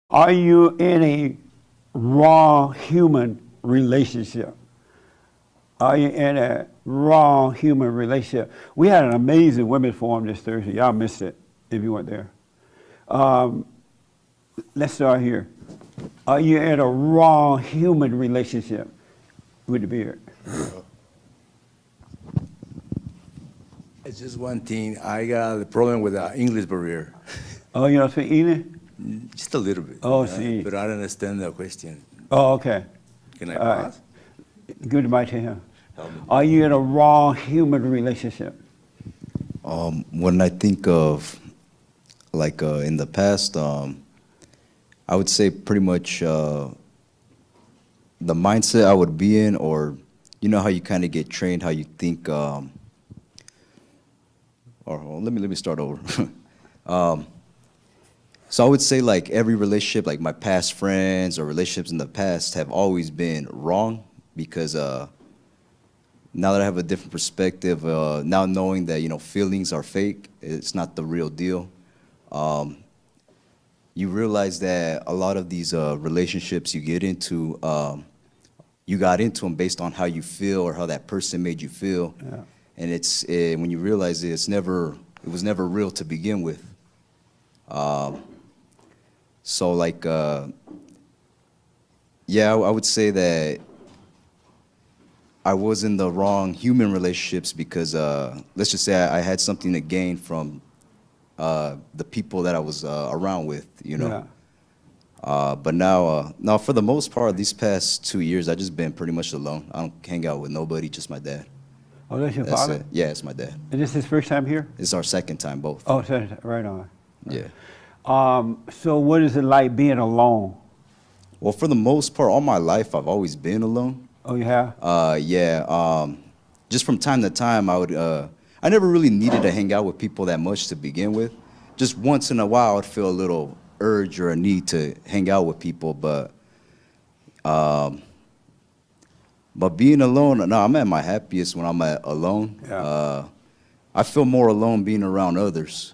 Are you in a wrong human relationship? Are you in a wrong human relationship? We had an amazing women's forum this Thursday. Y'all missed it if you weren't there. Let's start here. Are you in a wrong human relationship with the beard? It's just one thing. I got a problem with the English barrier. Oh, you don't speak English? Just a little bit. Oh, see. But I don't understand the question. Oh, okay. Can I All right. pause? Good to to him. Are you in a wrong human relationship? When I think of, like, in the past, I would say pretty much the mindset I would be in, or you know how you kind of get trained, how you think. Or let me start over. So I would say, like, every relationship, like my past friends or relationships in the past have always been wrong, because now that I have a different perspective, now knowing that, you know, feelings are fake, it's not the real deal, you realize that a lot of these relationships you get into, you got into them based on how you feel or how that person made you feel. Yeah. And it's when you realize it was never real to begin with. So, like, yeah, I would say that I was in the wrong human relationships because, let's just say I had something to gain from the people that I was around with, you know. Yeah. But now for the most part, these past 2 years, I've just been pretty much alone. I don't hang out with nobody, just my dad. Oh, that's your That's father? it. Yeah, it's my dad. Is this his first time here? It's our second time, both. Oh, right on. Yeah. So what is it like being alone? Well, for the most part, all my life, I've always been alone. Oh, you have? Yeah. Just from time to time, I never really needed to hang out with people that much to begin with. Just once in a while, I'd feel a little urge or a need to hang out with people, but being alone, no, I'm at my happiest when I'm alone. Yeah. I feel more alone being around others.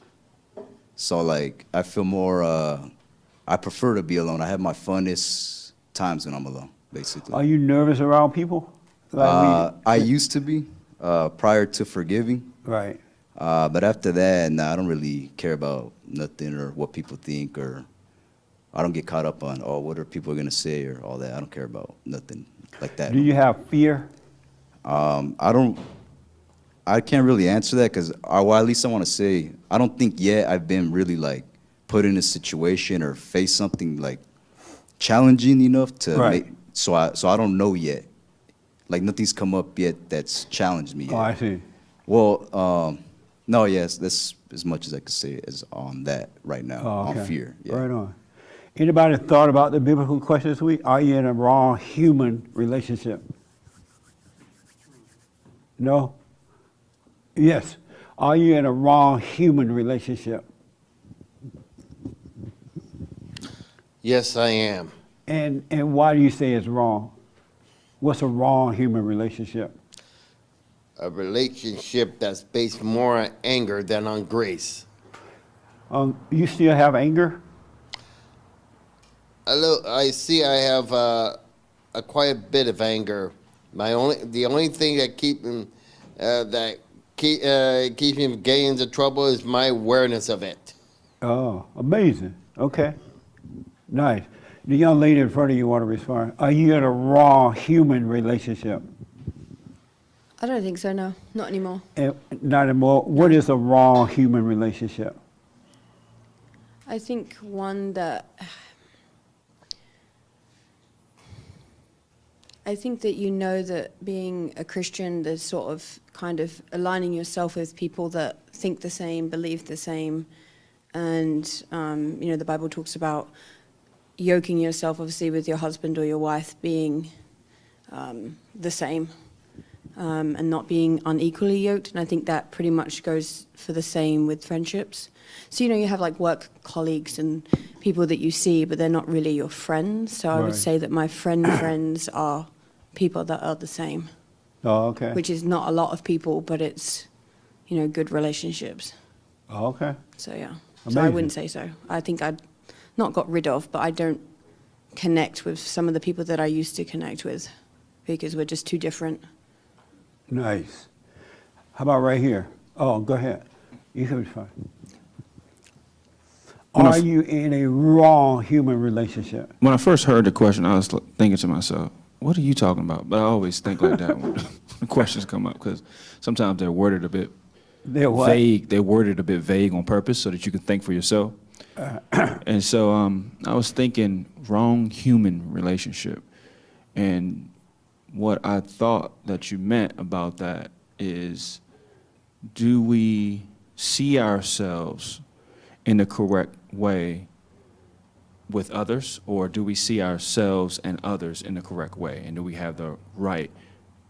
So, like, I feel more, I prefer to be alone. I have my funnest times when I'm alone, basically. Are you nervous around people? Like I used to be, prior to forgiving. Right. But after that, nah, I don't really care about nothing or what people think, or I don't get caught up on, oh, what are people going to say or all that. I don't care about nothing like that. Do you have fear? I can't really answer that because, well, at least I want to say, I don't think yet I've been really, like, put in a situation or face something, like, challenging enough to Right. make, so I don't know yet. Like, nothing's come up yet that's challenged me yet. Oh, I see. Well, no, yes, that's as much as I could say as on that right now, Oh, okay. on fear. Yeah. Right on. Anybody thought about the biblical question this week? Are you in a wrong human relationship? No? Yes. Are you in a wrong human relationship? Yes, I am. And why do you say it's wrong? What's a wrong human relationship? A relationship that's based more on anger than on grace. You still have anger? I see I have a quite bit of anger. The only thing that keeps me from getting into trouble is my awareness of it. Oh, amazing. Okay. Nice. The young lady in front of you want to respond. Are you in a wrong human relationship? I don't think so, no. Not anymore. Not anymore. What is a wrong human relationship? I think one that... I think that you know that being a Christian, there's sort of kind of aligning yourself with people that think the same, believe the same. And, you know, the Bible talks about yoking yourself, obviously, with your husband or your wife being the same. And not being unequally yoked, and I think that pretty much goes for the same with friendships. So, you know, you have like work colleagues and people that you see, but they're not really your friends. So I would say that my friends are people that are the same. Oh, okay. Which is not a lot of people, but it's, you know, good relationships. Oh, okay. So, yeah. So I Amazing. wouldn't say so. I think I'd not got rid of, but I don't connect with some of the people that I used to connect with because we're just too different. Nice. How about right here? Oh, go ahead. You can be fine. Are you in a wrong human relationship? When I first heard the question, I was thinking to myself, what are you talking about? But I always think like that when the questions come up, because sometimes they're worded a bit They're what? vague. They're worded a bit vague on purpose so that you can think for yourself. And so I was thinking wrong human relationship. And what I thought that you meant about that is, do we see ourselves in the correct way with others, or do we see ourselves and others in the correct way? And do we have the right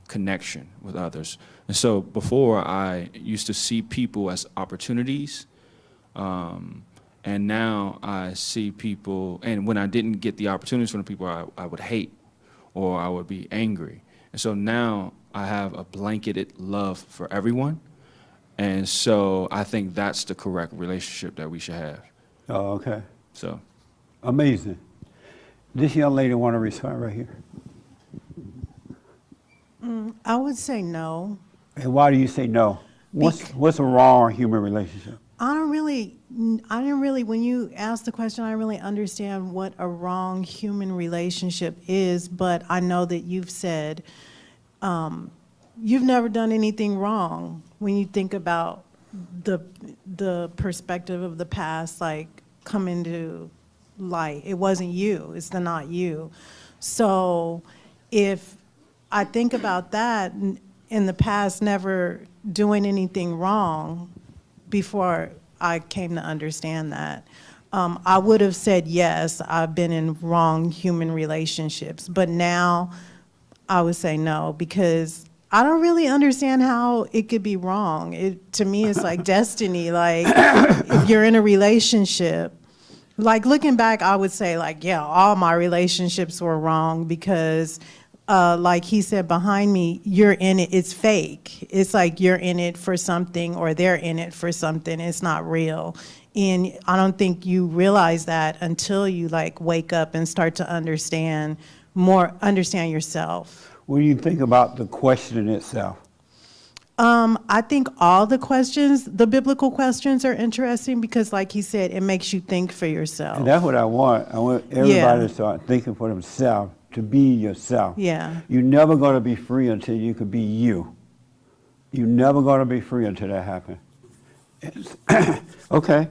connection with others? And so before, I used to see people as opportunities, and now I see people, and when I didn't get the opportunities from the people, I would hate or I would be angry. And so now I have a blanketed love for everyone. And so I think that's the correct relationship that we should have. Oh, okay. So Amazing. This young lady want to respond right here. I would say no. And why do you say no? What's a wrong human relationship? I didn't really, when you asked the question, I didn't really understand what a wrong human relationship is, but I know that you've said you've never done anything wrong when you think about the perspective of the past, like coming to light. It wasn't you, it's the not you. So if I think about that in the past, never doing anything wrong before I came to understand that, I would have said yes, I've been in wrong human relationships, but now I would say no, because I don't really understand how it could be wrong. To me, it's like destiny. Like, if you're in a relationship, like looking back, I would say like, yeah, all my relationships were wrong because like he said behind me, you're in it, it's fake. It's like you're in it for something or they're in it for something. It's not real. And I don't think you realize that until you like wake up and start to understand yourself. What do you think about the question itself? I think all the questions, the biblical questions, are interesting because, like he said, it makes you think for yourself. And that's what I want. I want everybody Yeah. to start thinking for themselves, to be yourself. Yeah. You're never going to be free until you can be you. You're never going to be free until that happens. Okay.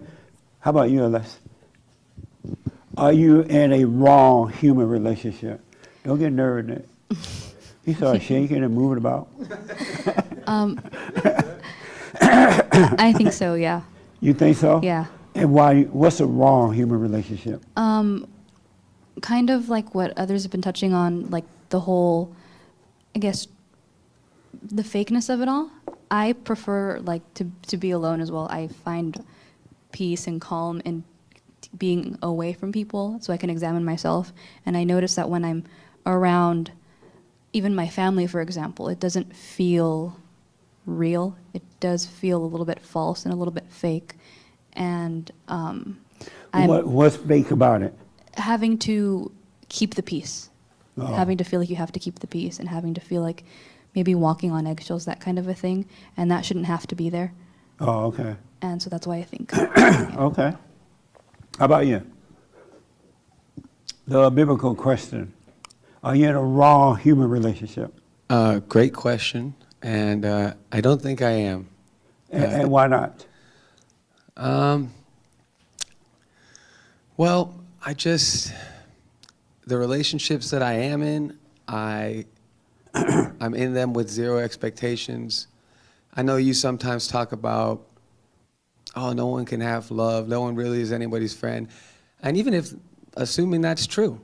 How about you, Alex? Are you in a wrong human relationship? Don't get nervous, Nick. He started shaking and moving about. I think so, yeah. You think so? Yeah. And why? What's a wrong human relationship? Kind of like what others have been touching on, like the whole, I guess, the fakeness of it all. I prefer like to be alone as well. I find peace and calm in being away from people so I can examine myself. And I notice that when I'm around even my family, for example, it doesn't feel real. It does feel a little bit false and a little bit fake. And What's fake about it? having to keep the peace, Oh. having to feel like you have to keep the peace, and having to feel like maybe walking on eggshells, that kind of a thing. And that shouldn't have to be there. Oh, okay. And so that's why I think. Okay. How about you? The biblical question. Are you in a wrong human relationship? Great question, and I don't think I am. And why not? Well, the relationships that I am in, I'm in them with zero expectations. I know you sometimes talk about, oh, no one can have love, no one really is anybody's friend. And even if, assuming that's true,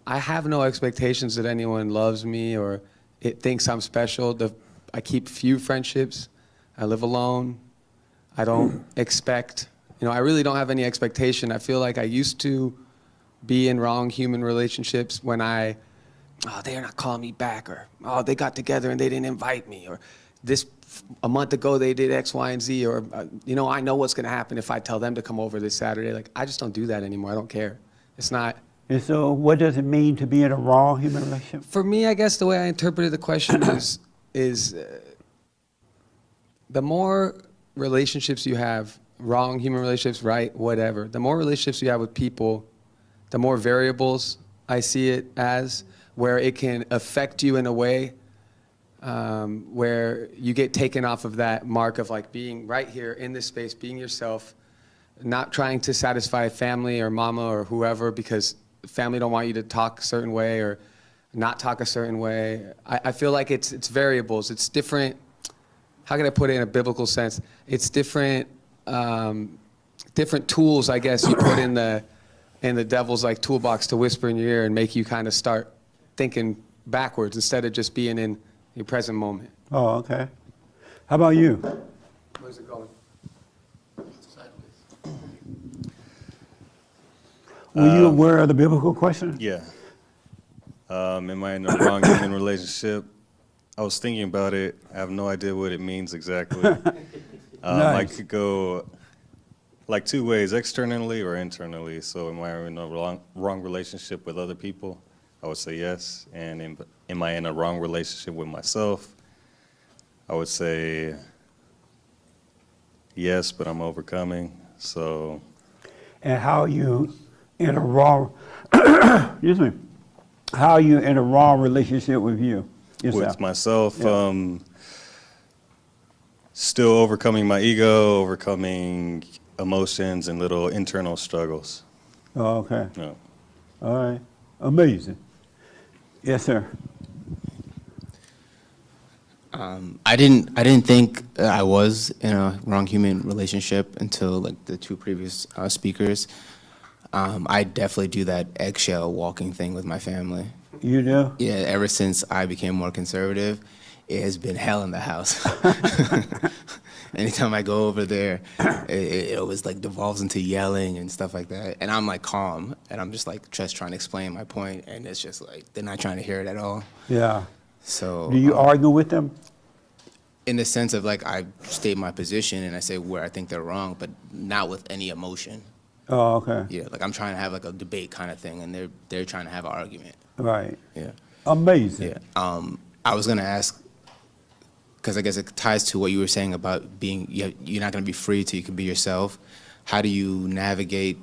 I have no expectations that anyone loves me or it thinks I'm special. I keep few friendships. I live alone. I don't expect, I really don't have any expectation. I feel like I used to be in wrong human relationships when they're not calling me back, or, oh, they got together and they didn't invite me, or this a month ago they did X, Y, and Z, or, you know, I know what's going to happen if I tell them to come over this Saturday. Like, I just don't do that anymore. I don't care. It's not. And so what does it mean to be in a wrong human relationship? For me, I guess the way I interpreted the question is the more relationships you have, wrong human relationships, right, whatever, the more relationships you have with people, the more variables I see it as, where it can affect you in a way where you get taken off of that mark of like being right here in this space, being yourself, not trying to satisfy family or mama or whoever because family don't want you to talk a certain way or not talk a certain way. I feel like it's variables. It's different. How can I put it in a biblical sense? It's different different tools, I guess, you put in the devil's like toolbox to whisper in your ear and make you kind of start thinking backwards instead of just being in your present moment. Oh, okay. How about you? Where's it going? Were you aware of the biblical question? Yeah. Am I in a wrong human relationship? I was thinking about it. I have no idea what it means exactly. I Nice. could go like two ways, externally or internally. So am I in a wrong relationship with other people? I would say yes. And am I in a wrong relationship with myself? I would say yes, but I'm overcoming. So And how you in a wrong, excuse me, how you in a wrong relationship with you, yourself? with myself, Yeah. still overcoming my ego, overcoming emotions and little internal struggles. Oh, okay. No. All right. Amazing. Yes, sir. I didn't think I was in a wrong human relationship until like the two previous speakers. I definitely do that eggshell walking thing with my family. You do? Yeah, ever since I became more conservative, it has been hell in the house. Anytime I go over there, it always like devolves into yelling and stuff like that. And I'm like calm, and I'm just like just trying to explain my point, and it's just like they're not trying to hear it at all. Yeah. So Do you argue with them? in the sense of like I state my position and I say where I think they're wrong, but not with any emotion. Oh, okay. Yeah, like I'm trying to have like a debate kind of thing, and they're trying to have an argument. Right. Yeah. Amazing. Yeah. I was gonna ask, because I guess it ties to what you were saying about being you're not gonna be free till you can be yourself. How do you navigate,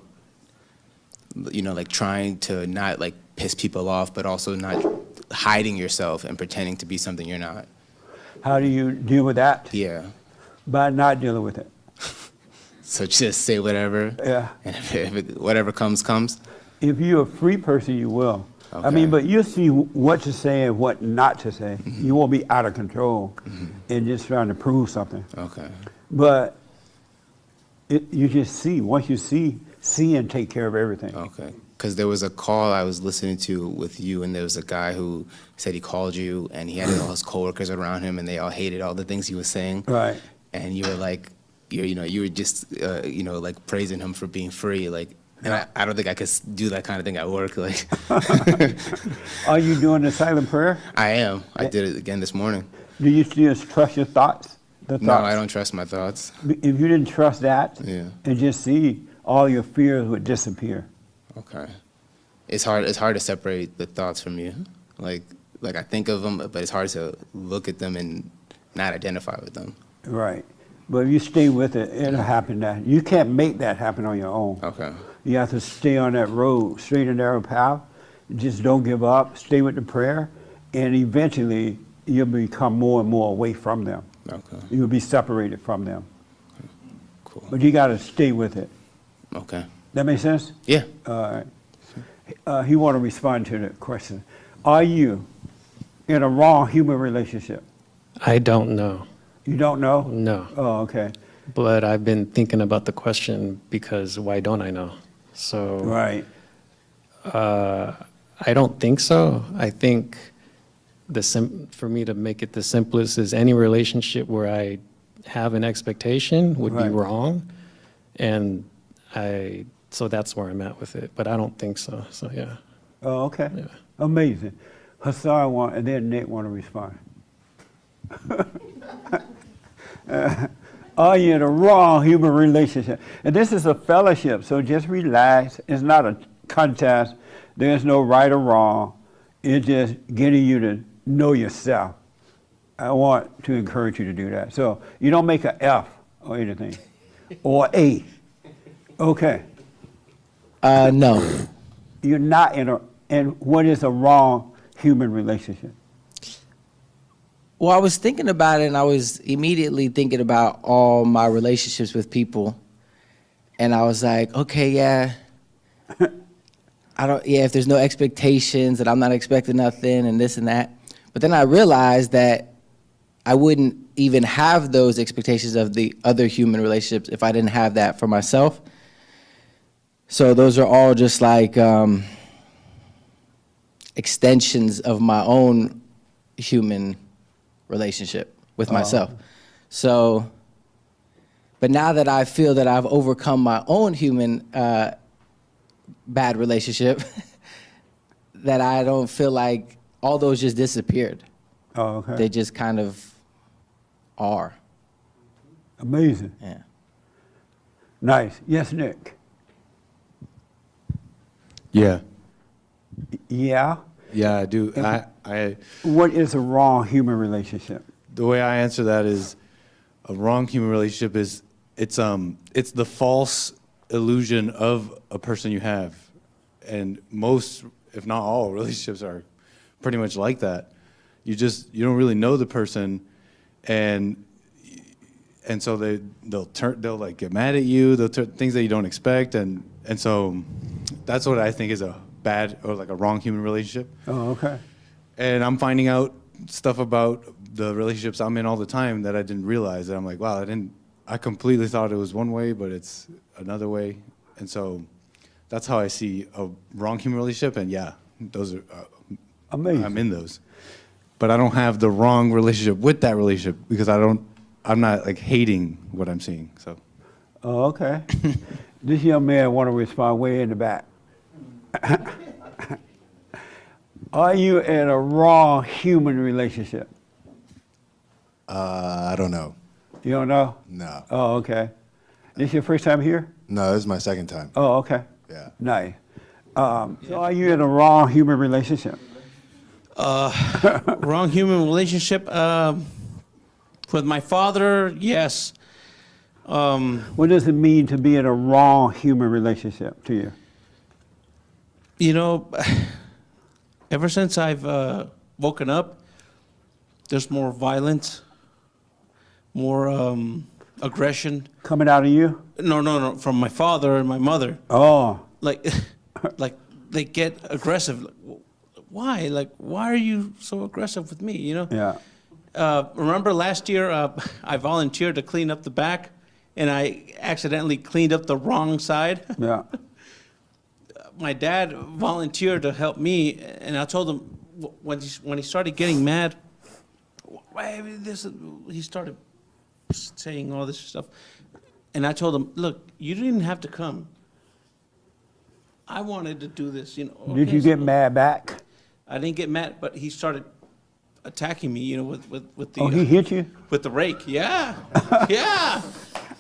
like trying to not like piss people off, but also not hiding yourself and pretending to be something you're not? How do you deal with that? Yeah. By not dealing with it. So just say whatever. Yeah. And whatever comes, comes. If you're a free person, you will. I Okay. mean, but you'll see what to say and what not to say. Mm-hmm. You won't be out of control and just trying to prove something. Okay. But you just see. Once you see and take care of everything. Okay. Because there was a call I was listening to with you, and there was a guy who said he called you, and he had all his coworkers around him, and they all hated all the things he was saying. Right. And you were like, you were just, like praising him for being free, like. And I don't think I could do that kind of thing at work, like. Are you doing the silent prayer? I am. I did it again this morning. Do you just trust your thoughts? The No, thoughts? I don't trust my thoughts. If you didn't trust that, Yeah. and just see, all your fears would disappear. Okay. It's hard to separate the thoughts from you. Like I think of them, but it's hard to look at them and not identify with them. Right. But if you stay with it, it'll happen. That you can't make that happen on your own. Okay. You have to stay on that road, straight and narrow path. Just don't give up. Stay with the prayer, and eventually you'll become more and more away from them. Okay. You'll be separated from them. Cool. But you got to stay with it. Okay. That make sense? Yeah. All right. He want to respond to the question. Are you in a wrong human relationship? I don't know. You don't know? No. Oh, okay. But I've been thinking about the question because why don't I know? So Right. I don't think so. I think for me to make it the simplest is any relationship where I have an expectation would be Right. wrong. And so that's where I'm at with it. But I don't think so. So yeah. Oh, okay. Yeah. Amazing. Hassan and then Nate want to respond. Are you in a wrong human relationship? And this is a fellowship, so just relax. It's not a contest. There's no right or wrong. It's just getting you to know yourself. I want to encourage you to do that. So you don't make an F or anything, or A. Okay. No. You're not in a, and what is a wrong human relationship? Well, I was thinking about it, and I was immediately thinking about all my relationships with people, and I was like, okay, yeah, if there's no expectations, that I'm not expecting nothing, and this and that. But then I realized that I wouldn't even have those expectations of the other human relationships if I didn't have that for myself. So those are all just like extensions of my own human relationship with myself. So, but now that I feel that I've overcome my own human bad relationship, that I don't feel like all those just disappeared. Oh, okay. They just kind of are. Amazing. Yeah. Nice. Yes, Nick. Yeah. Yeah. Yeah, I do. I What is a wrong human relationship? the way I answer that is a wrong human relationship is it's the false illusion of a person you have. And most, if not all, relationships are pretty much like that. You don't really know the person, and so they'll like get mad at you, they'll things that you don't expect, and so that's what I think is a bad or like a wrong human relationship. Oh, okay. And I'm finding out stuff about the relationships I'm in all the time that I didn't realize, that I'm like, wow, I completely thought it was one way, but it's another way. And so that's how I see a wrong human relationship. And yeah, those are Amazing. I'm in those, but I don't have the wrong relationship with that relationship because I'm not like hating what I'm seeing. So. Oh, okay. This young man want to respond way in the back. Are you in a wrong human relationship? I don't know. You don't know? No. Oh, okay. This your first time here? No, this is my second time. Oh, okay. Yeah. Nice. So are you in a wrong human relationship? Wrong human relationship. With my father, yes. What does it mean to be in a wrong human relationship to you? You know, ever since I've woken up, there's more violence, more aggression. Coming out of you? No, from my father and my mother. Oh. Like they get aggressive. Like, why? Like, why are you so aggressive with me? You know? Yeah. Remember last year, I volunteered to clean up the back, and I accidentally cleaned up the wrong side. Yeah. My dad volunteered to help me, and I told him when he started getting mad, he started saying all this stuff, and I told him, "Look, you didn't have to come. I wanted to do this, you know." Did you get mad back? I didn't get mad, but he started attacking me, you know, with the. Oh, he hit you? With the rake, yeah, yeah.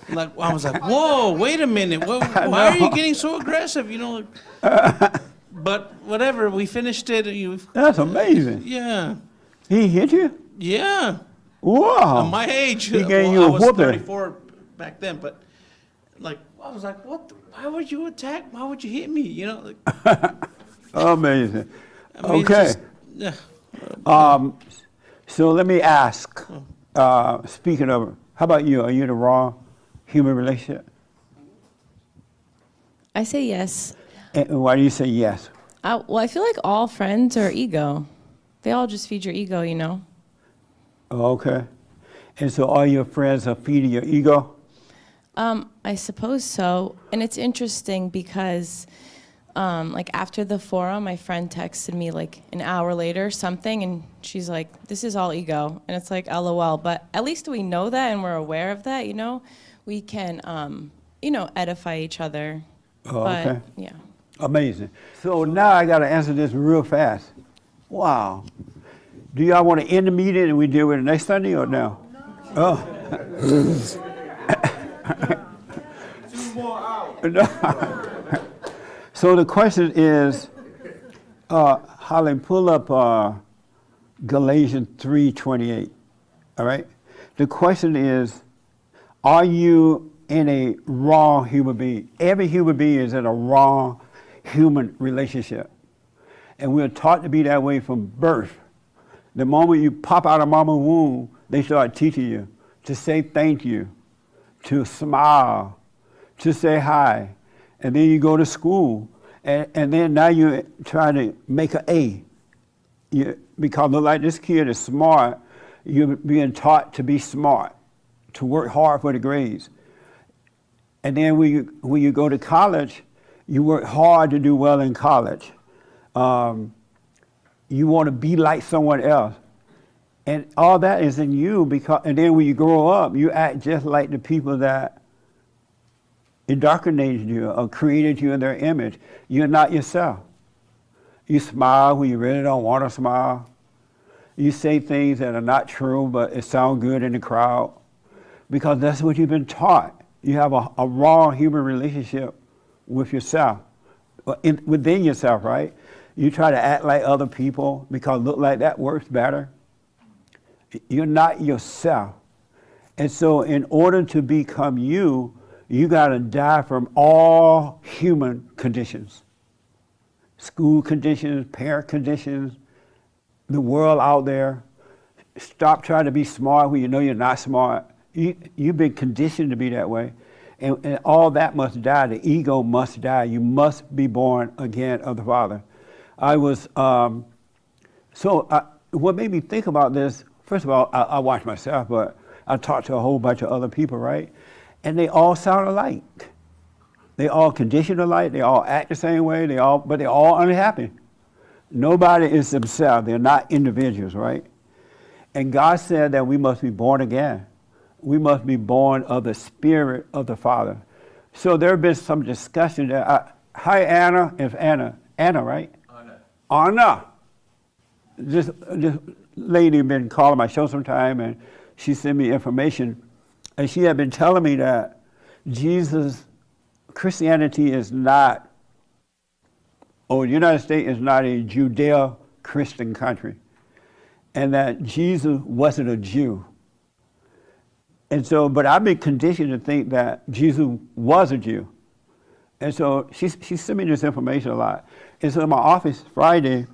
Like I was like, whoa, wait a minute, why are you getting so aggressive? You know, but whatever, we finished it. That's amazing. Yeah. He hit you? Yeah. Wow. At my age, He gave you a I was whooping. 34 back then, but like I was like, what? Why would you attack? Why would you hit me? You know. Like, Amazing. I mean, Okay. yeah. So let me ask, speaking of, how about you? Are you in a wrong human relationship? I say yes. And why do you say yes? Well, I feel like all friends are ego. They all just feed your ego, you know? Oh, okay. And so all your friends are feeding your ego? I suppose so. And it's interesting because, like, after the forum, my friend texted me, like, an hour later, something, and she's like, this is all ego. And it's like, LOL. But at least we know that and we're aware of that, you know? We can, you know, edify each other. Oh, but, okay. yeah. Amazing. So now I got to answer this real fast. Wow. Do y'all want to end the meeting and we deal with it next Sunday or no? Oh. So the question is, Holly, pull up Galatians 3:28. All right. The question is, are you in a wrong human being? Every human being is in a wrong human relationship, and we're taught to be that way from birth. The moment you pop out of mama's womb, they start teaching you to say thank you, to smile, to say hi. And then you go to school, and then now you're trying to make an A. Because look like this kid is smart, you're being taught to be smart, to work hard for the grades. And then when you go to college, you work hard to do well in college. You want to be like someone else. And all that is in you, and then when you grow up, you act just like the people that indoctrinated you or created you in their image. You're not yourself. You smile when you really don't want to smile. You say things that are not true, but it sounds good in the crowd because that's what you've been taught. You have a wrong human relationship with yourself, within yourself, right? You try to act like other people because look like that works better. You're not yourself. And so in order to become you, you got to die from all human conditions. School conditions, parent conditions, the world out there. Stop trying to be smart when you know you're not smart. You've been conditioned to be that way. And all that must die. The ego must die. You must be born again of the Father. What made me think about this, first of all, I watched myself, but I talked to a whole bunch of other people, right? And they all sound alike. They all conditioned alike. They all act the same way. But they're all unhappy. Nobody is themselves. They're not individuals, right? And God said that we must be born again. We must be born of the Spirit of the Father. So there have been some discussion there. Hi, Anna. It's Anna. Anna, right? Anna. This lady had been calling my show sometime, and she sent me information. And she had been telling me that Christianity is not, or the United States is not a Judeo-Christian country, and that Jesus wasn't a Jew. And so, but I've been conditioned to think that Jesus was a Jew. And so she sent me this information a lot. And so in my office Friday,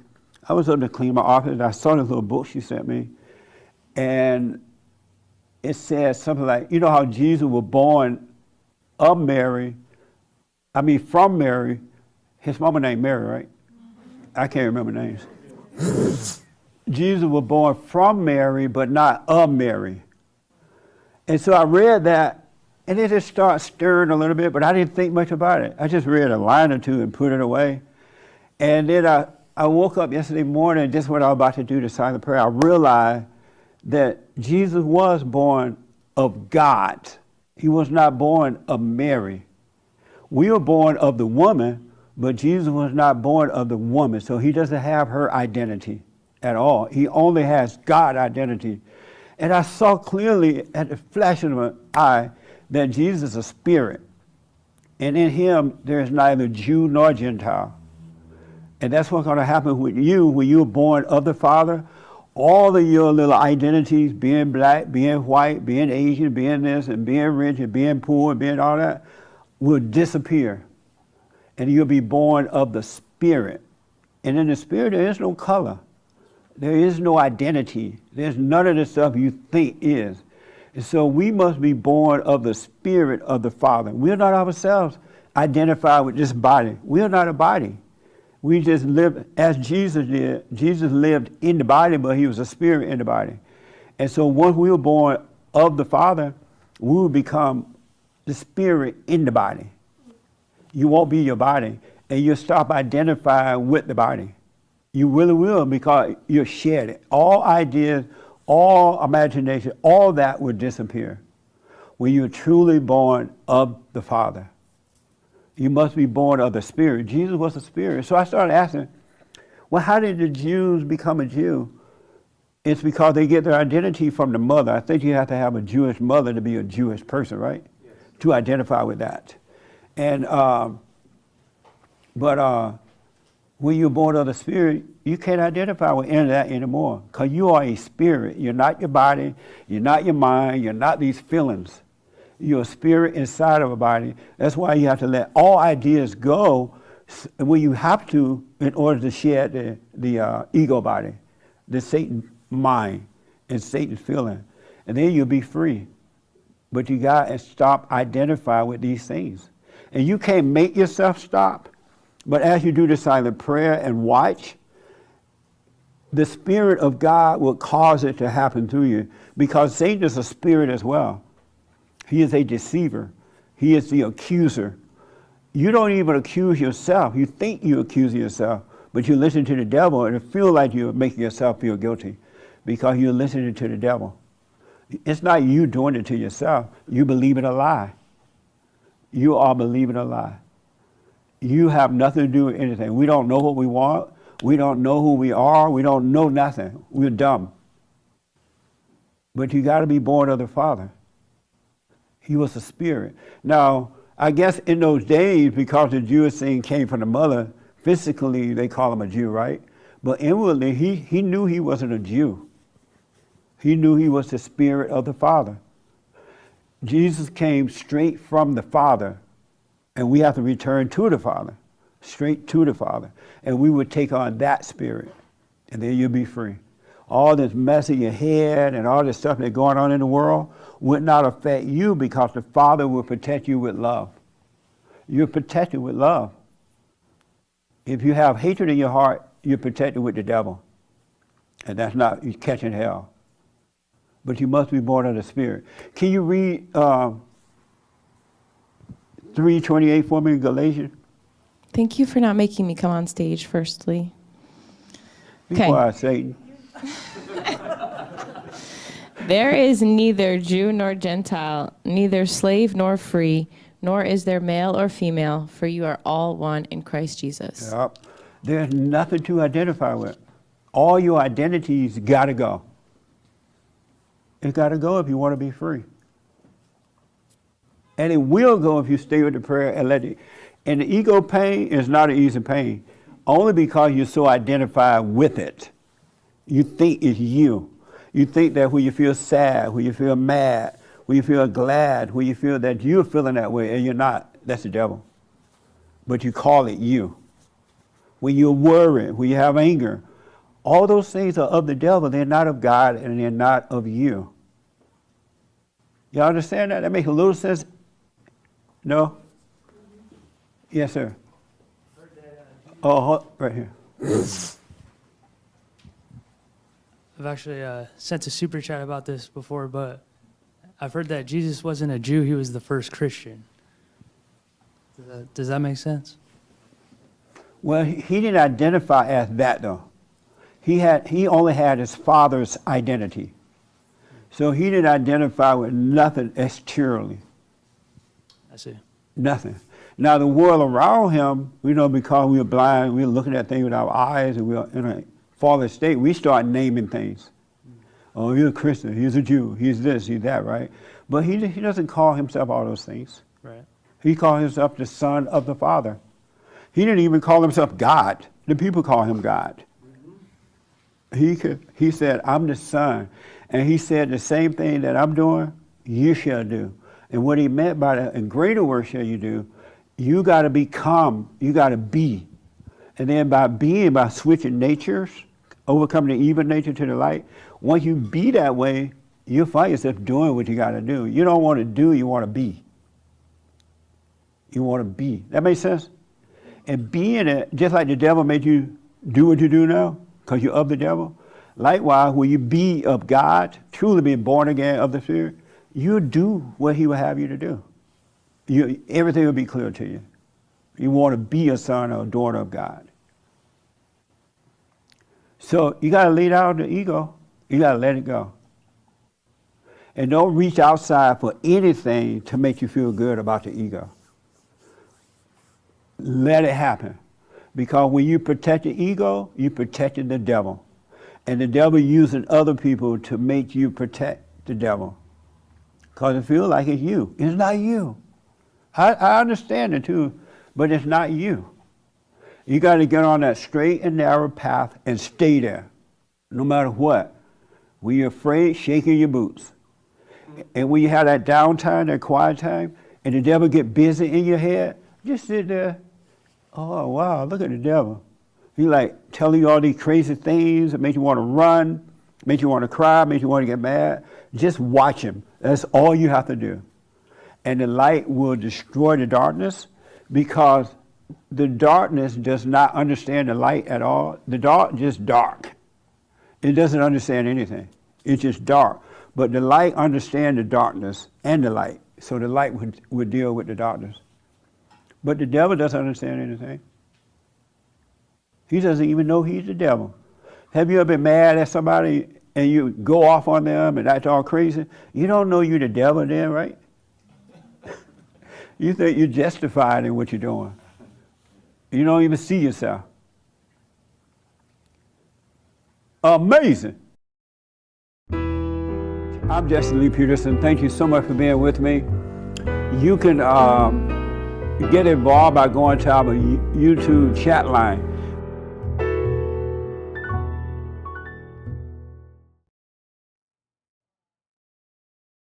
I was up to clean my office, and I saw this little book she sent me. And it says something like, you know how Jesus was born of Mary, from Mary. His mama named Mary, right? I can't remember names. Jesus was born from Mary, but not of Mary. And so I read that, and it just started stirring a little bit, but I didn't think much about it. I just read a line or two and put it away. And then I woke up yesterday morning, just what I was about to do the silent prayer, I realized that Jesus was born of God. He was not born of Mary. We were born of the woman, but Jesus was not born of the woman, so he doesn't have her identity at all. He only has God identity. And I saw clearly at the flash of an eye that Jesus is a spirit. And in him, there is neither Jew nor Gentile. And that's what's going to happen with you when you're born of the Father. All of your little identities, being black, being white, being Asian, being this, and being rich, and being poor, and being all that, will disappear. And you'll be born of the Spirit. And in the Spirit, there is no color. There is no identity. There's none of the stuff you think is. And so we must be born of the Spirit of the Father. We're not ourselves identified with this body. We're not a body. We just live as Jesus did. Jesus lived in the body, but he was a spirit in the body. And so once we were born of the Father, we will become the spirit in the body. You won't be your body, and you'll stop identifying with the body. You really will, because you'll shed it. All ideas, all imagination, all that will disappear when you're truly born of the Father. You must be born of the Spirit. Jesus was a spirit. So I started asking, well, how did the Jews become a Jew? it's because they get their identity from the mother. I think you have to have a Jewish mother to be a Jewish person, right? Yes. To identify with that. And when you're born of the Spirit, you can't identify with any of that anymore, because you are a spirit. You're not your body, you're not your mind, you're not these feelings. You're a spirit inside of a body. That's why you have to let all ideas go when you have to, in order to shed the ego body, the Satan mind and Satan's feeling. And then you'll be free. But you got to stop identifying with these things. And you can't make yourself stop. But as you do the silent prayer and watch, the Spirit of God will cause it to happen through you, because Satan is a spirit as well. He is a deceiver. He is the accuser. You don't even accuse yourself. You think you accuse yourself, but you listen to the devil and it feels like you're making yourself feel guilty because you're listening to the devil. It's not you doing it to yourself. You believe in a lie. You are believing a lie. You have nothing to do with anything. We don't know what we want. We don't know who we are. We don't know nothing. We're dumb. But you got to be born of the Father. He was a spirit. Now, I guess in those days, because the Jewish thing came from the mother, physically they call him a Jew, right? But inwardly, he knew he wasn't a Jew. He knew he was the Spirit of the Father. Jesus came straight from the Father, and we have to return to the Father, straight to the Father. And we would take on that spirit, and then you'll be free. All this mess in your head and all this stuff that's going on in the world would not affect you, because the Father will protect you with love. You're protected with love. If you have hatred in your heart, you're protected with the devil. And that's not, you're catching hell. But you must be born of the Spirit. Can you read 3:28 for me in Galatians? Thank you for not making me come on stage, firstly. Be quiet, Satan. There is neither Jew nor Gentile, neither slave nor free, nor is there male or female, for you are all one in Christ Jesus. Yep. There's nothing to identify with. All your identities got to go. It's got to go if you want to be free. And it will go if you stay with the prayer and let it. And the ego pain is not an easy pain, only because you're so identified with it. You think it's you. You think that when you feel sad, when you feel mad, when you feel glad, when you feel that you're feeling that way, and you're not, that's the devil. But you call it you. When you're worried, when you have anger, all those things are of the devil. They're not of God, and they're not of you. Y'all understand that? That makes a little sense? No? Yes, sir. Oh, right here. I've actually sent a super chat about this before, but I've heard that Jesus wasn't a Jew, he was the first Christian. Does that make sense? Well, he didn't identify as that, though. He only had his Father's identity. So he didn't identify with nothing exteriorly. I see. Nothing. Now, the world around him, because we were blind, we were looking at things with our eyes, and we were in a fallen state, we start naming things. Oh, he's a Christian, he's a Jew, he's this, he's that, right? But he doesn't call himself all those things. Right. He called himself the Son of the Father. He didn't even call himself God. The people call him God. He said, I'm the Son. And he said, the same thing that I'm doing, you shall do. And what he meant by that, and greater work shall you do, you got to become, you got to be. And then by switching natures, overcoming the evil nature to the light, once you be that way, you'll find yourself doing what you got to do. You don't want to do, you want to be. You want to be. That makes sense? And being it, just like the devil made you do what you do now, because you're of the devil, likewise, when you be of God, truly being born again of the Spirit, you do what he will have you to do. Everything will be clear to you. You want to be a son or a daughter of God. So you got to lay down the ego. You got to let it go. And don't reach outside for anything to make you feel good about the ego. Let it happen. Because when you protect the ego, you protected the devil. And the devil using other people to make you protect the devil. Because it feels like it's you. It's not you. I understand it too, but it's not you. You got to get on that straight and narrow path and stay there, no matter what. When you're afraid, shaking your boots. And when you have that downtime, that quiet time, and the devil get busy in your head, just sit there. Oh, wow, look at the devil. He like telling you all these crazy things that make you want to run, make you want to cry, make you want to get mad. Just watch him. That's all you have to do. And the light will destroy the darkness, because the darkness does not understand the light at all. The dark just dark. It doesn't understand anything. It's just dark. But the light understands the darkness and the light. So the light would deal with the darkness. But the devil doesn't understand anything. He doesn't even know he's the devil. Have you ever been mad at somebody and you go off on them and act all crazy? You don't know you're the devil then, right? You think you're justified in what you're doing. You don't even see yourself. Amazing. I'm Jesse Lee Peterson. Thank you so much for being with me. You can get involved by going to our YouTube chat line.